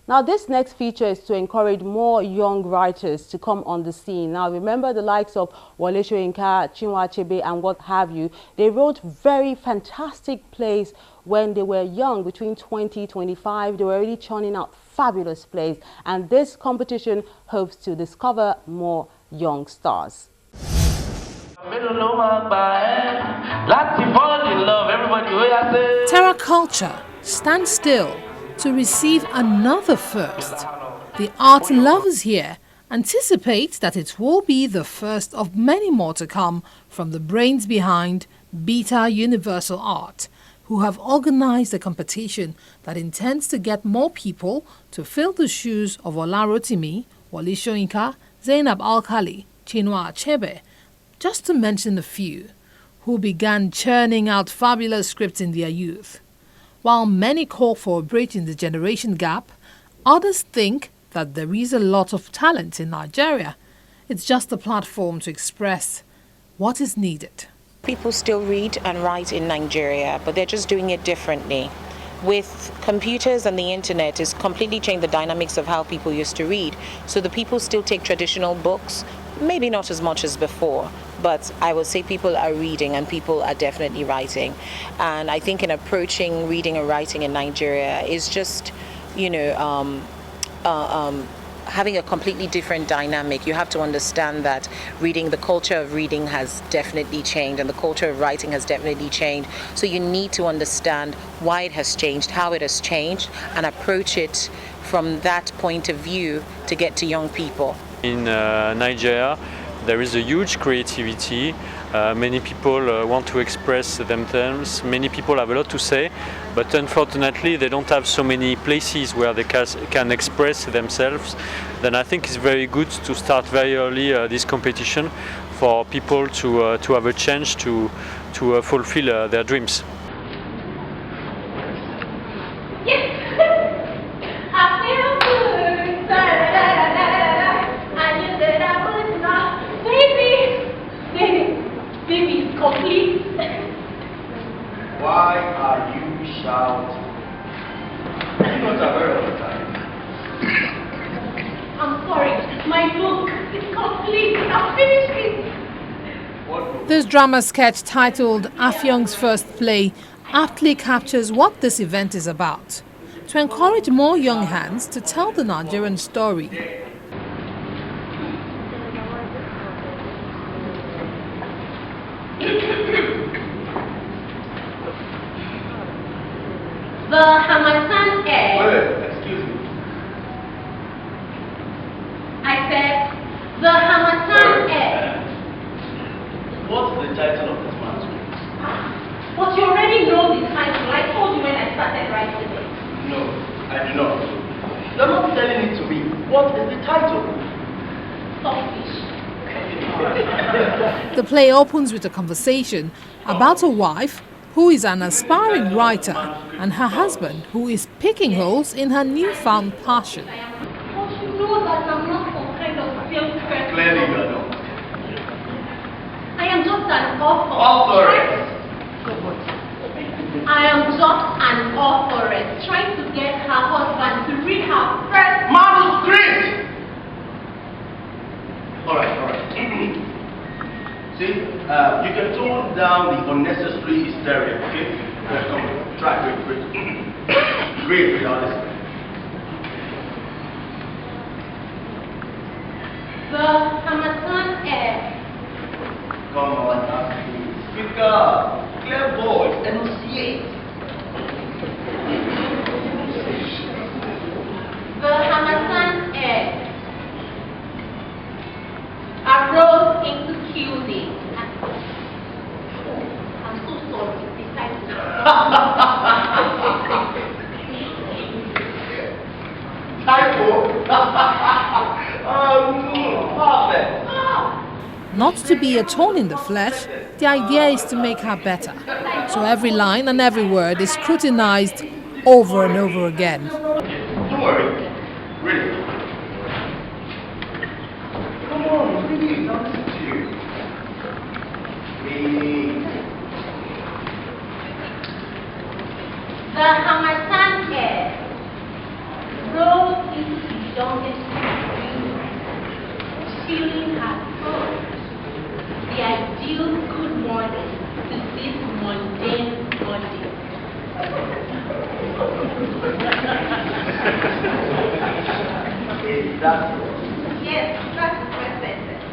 Now, this next feature is to encourage more young writers to come on the scene. Now, remember the likes of Wole Soyinka, Chinua Achebe, and what have you. They wrote very fantastic plays when they were young, between 20, 25. They were already churning out fabulous plays. And this competition hopes to discover more young stars. Terra Kulture stands still to receive another first. The art lovers here anticipate that it will be the first of many more to come from the brains behind Beeta Universal Art, who have organized a competition that intends to get more people to fill the shoes of Olarotimi, Wole Soyinka, Zainab Alkali, Chinua Achebe, just to mention a few, who began churning out fabulous scripts in their youth. While many call for a bridge in the generation gap, others think that there is a lot of talent in Nigeria. It's just a platform to express what is needed. People still read and write in Nigeria, but they're just doing it differently. With computers and the internet, it's completely changed the dynamics of how people used to read. So the people still take traditional books, maybe not as much as before, but I would say people are reading and people are definitely writing. And I think in approaching reading and writing in Nigeria is just, having a completely different dynamic. You have to understand that the culture of reading has definitely changed, and the culture of writing has definitely changed. So you need to understand why it has changed, how it has changed, and approach it from that point of view to get to young people. In Nigeria, there is a huge creativity. Many people want to express themselves. Many people have a lot to say, but unfortunately they don't have so many places where they can express themselves. Then I think it's very good to start very early this competition for people to have a chance to fulfill their dreams. Complete. Why are you shouting? You don't have very all the time. I'm sorry, my book is complete. I've finished it. This drama sketch, titled Afyong's First Play, aptly captures what this event is about: to encourage more young hands to tell the Nigerian story. The Hamatan Air. Wait, excuse me. I said, the Hamatan Air. What's the title of this manuscript? But you already know the title. I told you when I started writing it. No, I do not. You're not telling it to me. What is the title? Stockfish. The play opens with a conversation about a wife who is an aspiring writer and her husband who is picking holes in her newfound passion. But you know that I'm not some kind of film person. Clearly you know. I am just an author. I am just an authoress trying to get her husband to read her first manuscript. Alright. See, you can tone down the unnecessary hysteria, okay? Come on, try, read. Read, honestly. The Hamatan Air. Come on, speak up. Clear voice, enunciate. The Hamatan Air arose into QD. I'm so sorry. Not to be a thorn in the flesh, the idea is to make her better. So every line and every word is scrutinized over and over again. Don't worry. Ready? Come on, please. I'll listen to you. Please. The Hamatan Air rose something belonging to you. Feeling has come. The ideal good morning to this mundane Monday. Is that? Yes, that's the first sentence.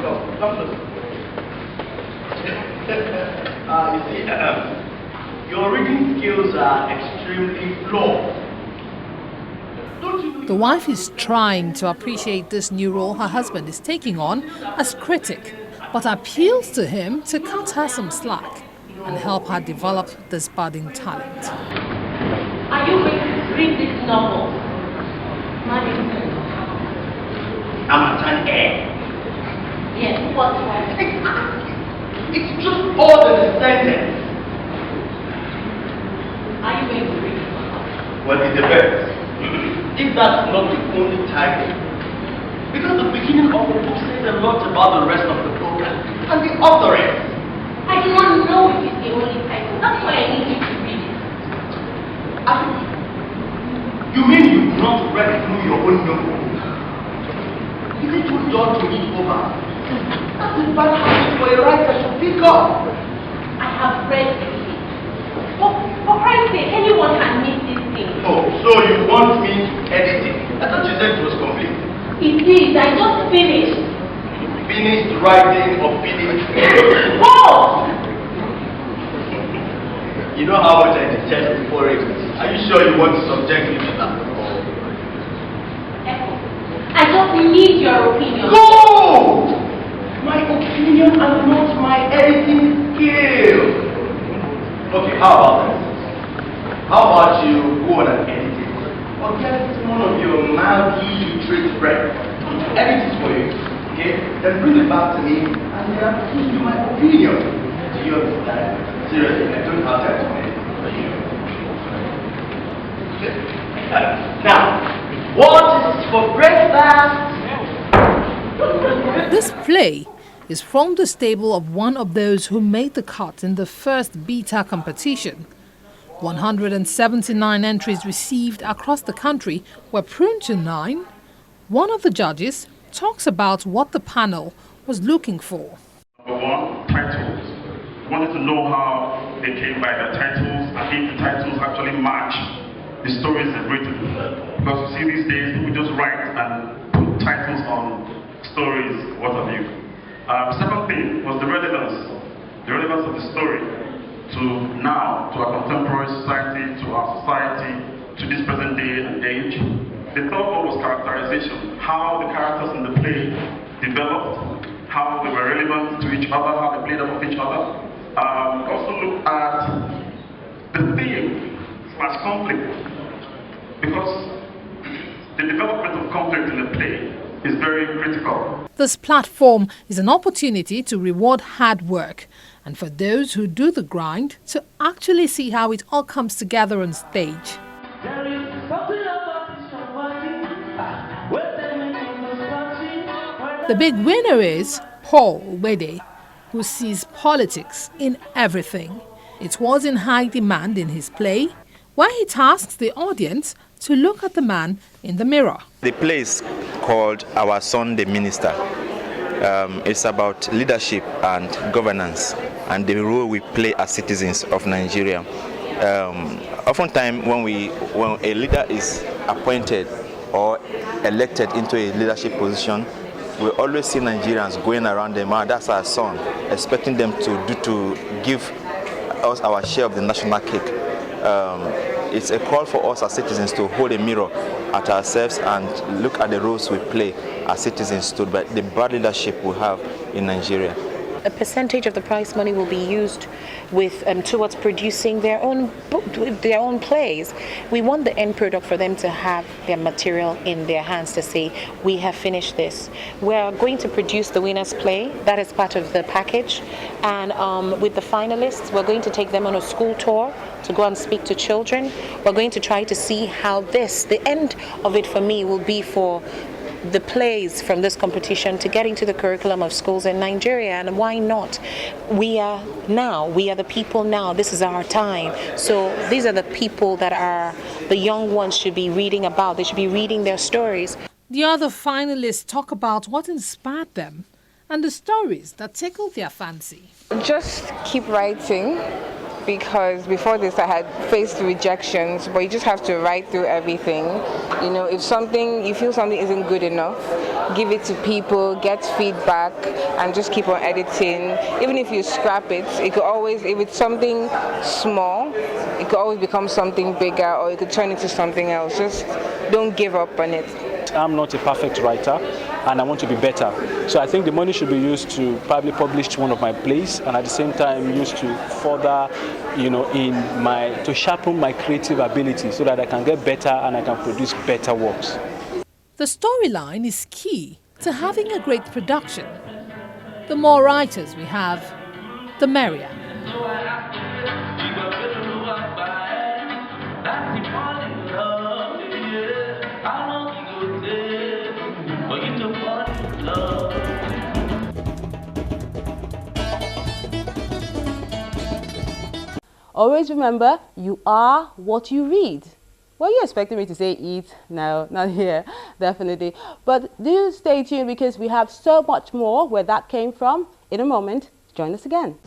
No, come close. You see, your reading skills are extremely flawed. The wife is trying to appreciate this new role her husband is taking on as critic, but appeals to him to cut her some slack and help her develop this budding talent. Are you going to read this novel? Madison. I'm an air. Yes, what's right? It's just all in a sentence. Are you going to read it? Well, it depends. If that's not the only title. Because the beginning of the book says a lot about the rest of the book and the authoress. I do not know if it's the only title. That's why I need you to read it. You mean you've not read through your own notebook? Is it too dull to read over? That's a bad habit for a writer to pick up. I have read it. For Christ's sake, anyone can miss this thing. Oh, so you want me to edit it? I thought you said it was complete. It is. I just finished. Finished writing or finished? Oh! You know how much I detest porridge. Are you sure you want to subject me to that? I just need your opinion. No! My opinion and not my editing skill. Okay, how about this? How about you go on and edit it? Or get one of your mildly literate friends to edit it for you, okay? Then bring it back to me and then I'll give you my opinion. Do you understand? Seriously, I don't have time to edit for you. Okay? Now, what is for breakfast? This play is from the stable of one of those who made the cut in the first Beeta competition. 179 entries received across the country were pruned to 9. One of the judges talks about what the panel was looking for. Number one, titles. We wanted to know how they came by their titles and if the titles actually match the stories they've written. Because you see these days, people just write and put titles on stories, what have you. The second thing was the relevance of the story to now, to our contemporary society, to our society, to this present day and age. The third one was characterization, how the characters in the play developed, how they were relevant to each other, how they played off of each other. Also looked at the theme / conflict, because the development of conflict in the play is very critical. This platform is an opportunity to reward hard work and for those who do the grind to actually see how it all comes together on stage. The big winner is Paul Wede, who sees politics in everything. It was in high demand in his play, where he tasks the audience to look at the man in the mirror. The play is called Our Son the Minister. It's about leadership and governance and the role we play as citizens of Nigeria. Oftentimes when a leader is appointed or elected into a leadership position, we always see Nigerians going around them, that's our son, expecting them to give us our share of the national cake. It's a call for us as citizens to hold a mirror at ourselves and look at the roles we play as citizens to the bad leadership we have in Nigeria. A percentage of the prize money will be used towards producing their own plays. We want the end product for them to have their material in their hands to say, we have finished this. We're going to produce the winner's play. That is part of the package. And with the finalists, we're going to take them on a school tour to go and speak to children. We're going to try to see how the end of it for me will be for the plays from this competition to get into the curriculum of schools in Nigeria, and why not? We are the people now, this is our time. So these are the people that the young ones should be reading about, they should be reading their stories. The other finalists talk about what inspired them and the stories that tickled their fancy. Just keep writing, because before this I had faced rejections, but you just have to write through everything. You know, if you feel something isn't good enough, give it to people, get feedback, and just keep on editing. Even if you scrap it, it could always, if it's something small, it could always become something bigger, or it could turn into something else. Just don't give up on it. I'm not a perfect writer, and I want to be better. So I think the money should be used to probably publish one of my plays, and at the same time used to further, to sharpen my creative ability so that I can get better and I can produce better works. The storyline is key to having a great production. The more writers we have, the merrier. Always remember, you are what you read. Were you expecting me to say eat? No, not here, definitely. But do stay tuned because we have so much more where that came from. In a moment, join us again.